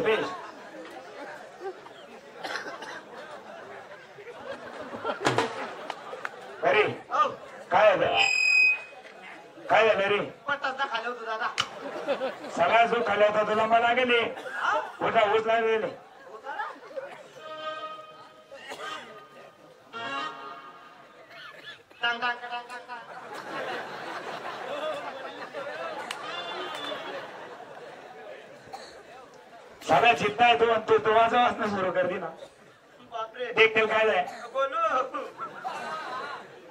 रुपेश अरे काय काय झालं रे? पटाचा खाली होतो दादा. सगळा जो खाली होता तुला मला गेले उठा उचला गेले. सगळा चित्ता आहे तू तो माझा वाचणं सुरू करते ना. देखील काय जाय बोलू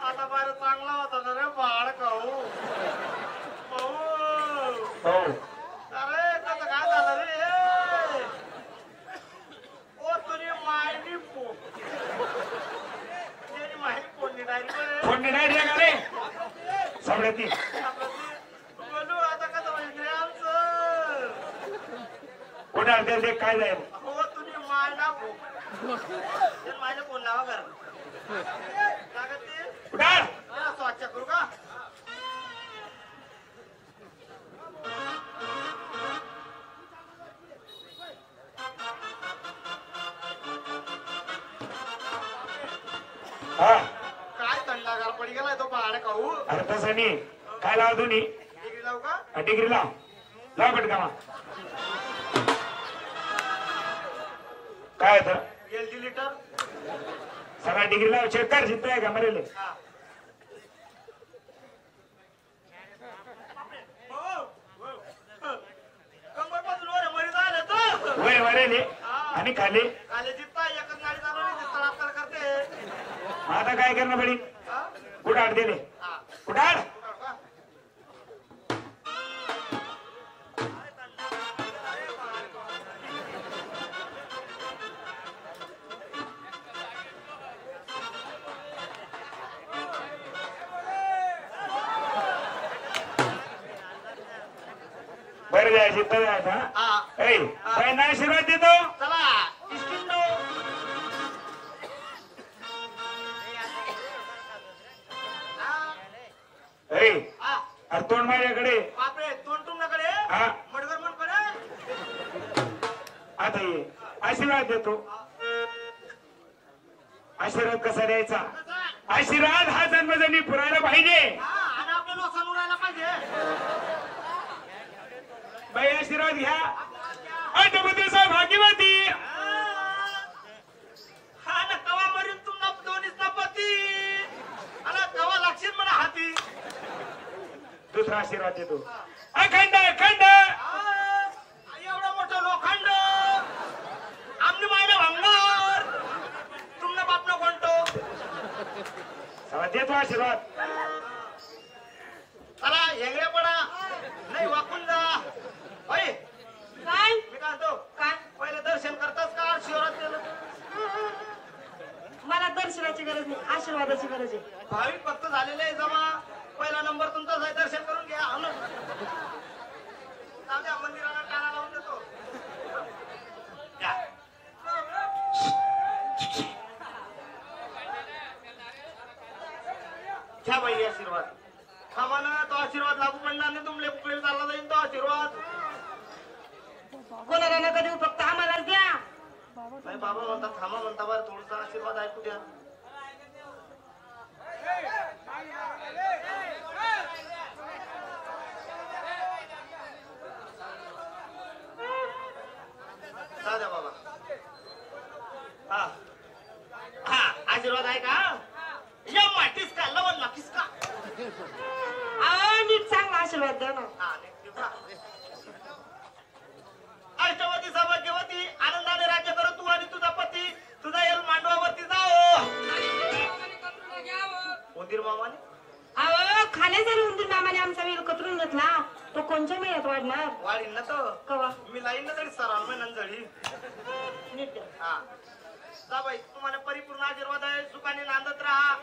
आता बाहेर चांगला होता ना रे बाळ खाऊ. हो अरे कसं काय झालं रे? ओ तुझी मायनी फोडणी डायरी फोडणी डायरी का रे सगळ्याची बोलू आता कसं म्हणजे आमचं कुठं देख काय जाईल. हो तुझी मायना माझ्या फोन लावा कर स्वच्छ करू का? हा काय थंडागार पडी गेलाय तो पहाड खाऊ. अरे तसं नाही काय लाव तुम्ही डिग्री लावू का? डिग्री लाव लाव पटकामा काय होतं LT लिटर सगळा डिग्री लाव चेक कर जिद्द आहे का मरेल. वर मरेल आणि खाली खाली जित्ता एकच गाडी चालवली जित्ता आपल्याला करते. आता काय करणं पडी कुठं आड दिले कुठं आड बरं जायचं तर जायचं आशीर्वाद देतो. चला इष्टिंडो अरे तोंड माझ्याकडे बापरे तोंड तुमच्याकडे हा मडगर मनकडे आता ये आशीर्वाद देतो. आशीर्वाद कसा द्यायचा? आशीर्वाद हा जन्मजन्मी पुरायला पाहिजे. आणि आपल्या लोकांना उडायला पाहिजे. बाई आशीर्वाद घ्या. अटपतीचा भाग्यवती हा ना कवा मरीन तुमना दोन्हीच ना पती आणि कवा लागशील म्हणा हाती. दुसरा आशीर्वाद देतो. अखंड अखंड एवढं मोठं लोखंड आमने मायला भंगार तुमना बापना कोणतो देतो आशीर्वाद. चला हेंगड्या पडा नाही वाकून जा. काय मी काय म्हणतो काय पहिले दर्शन करतास का शिवरात्रीला? मला दर्शनाची गरज नाही आशीर्वादाची गरज आहे. भाविक भक्त झालेले आहे जमा. पहिला नंबर तुमचाच आहे दर्शन करून घ्या. जाऊ मंदिराला टाळा लावून देतो. घ्या बाई आशीर्वाद. थांबा ना तो आशीर्वाद लागू पडणार नाही. तुमले पुकडे चालला जाईल तो आशीर्वाद. कोणाला नका देऊ फक्त आम्हालाच द्या. नाही बाबा म्हणतात थांबा म्हणता बरं थोडसा आशीर्वाद ऐकू द्या. द्या बाबा. हा हा आशीर्वाद आहे का? या मातीस का लवण मातीस का? नीट चांगला आशीर्वाद द्या ना. अष्टवती सौभाग्यवती आनंदाने राज्य कर तू आणि तुझा पती. तुझा येल मांडवावरती जाओ. उंदीर मामाने खाण्याचा उंदीर मामाने आमचा वेळ कतरून घेतला. तो कोणत्या महिन्यात वाढणार? वाढीन ना तो कवा मी लाईन ना तरी सराव महिन्यात जळी. नीट द्या. हा जा बाई तुम्हाला परिपूर्ण आशीर्वाद आहे. सुखाने नांदत राहा.